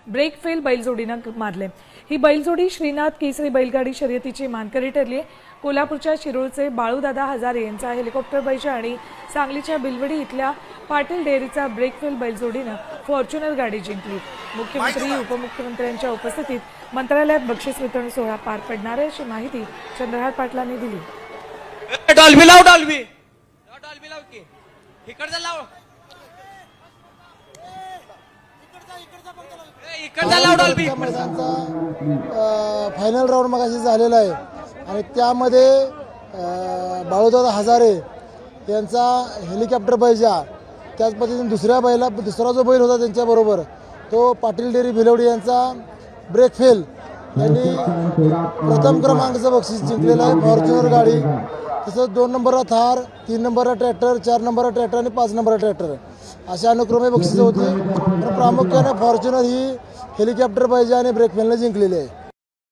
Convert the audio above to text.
Brake fail बैलजोडीनं मारले। ही बैलजोडी श्रीनाथ केसरी बैलगाडी शर्यतीची मानकरी ठरली आहे। कोल्हापूरच्या शिरोळचे बाळूदादा हजारे यांचा हेलिकॉप्टर बैजा आणि सांगलीच्या बिलवडी इथल्या पाटील डेअरीचा ब्रेक फेल बैलजोडीनं फॉर्च्युनर गाडी जिंकली। मुख्यमंत्री उपमुख्यमंत्र्यांच्या उपस्थितीत मंत्रालयात बक्षीस वितरण सोहळा पार पडणार आहे, अशी माहिती चंद्रहार पाटलांनी दिली। डॉल्बी लाव, डॉल्बी लाव की इकडचा लाव, इकडचा लाव डॉल्बी। फायनल राऊंड मगाशी झालेला आहे आणि त्यामध्ये बाळूदादा हजारे यांचा हेलिकॉप्टर बैजा, त्याच पद्धतीने दुसरा जो बैल होता त्यांच्याबरोबर तो पाटील डेअरी भिलवडी यांचा ब्रेक फेल यांनी प्रथम क्रमांकाचं बक्षीस जिंकलेलं आहे। फॉर्च्युनर गाडी, तसंच 2 नंबरला थार, 3 नंबरला ट्रॅक्टर, 4 नंबरला ट्रॅक्टर आणि 5 नंबरला ट्रॅक्टर अशा अनुक्रमे बक्षिसं होती। पण प्रामुख्याने फॉर्च्युनर ही हेलिकॉप्टर बैजा आणि ब्रेक फेलने जिंकलेली आहे।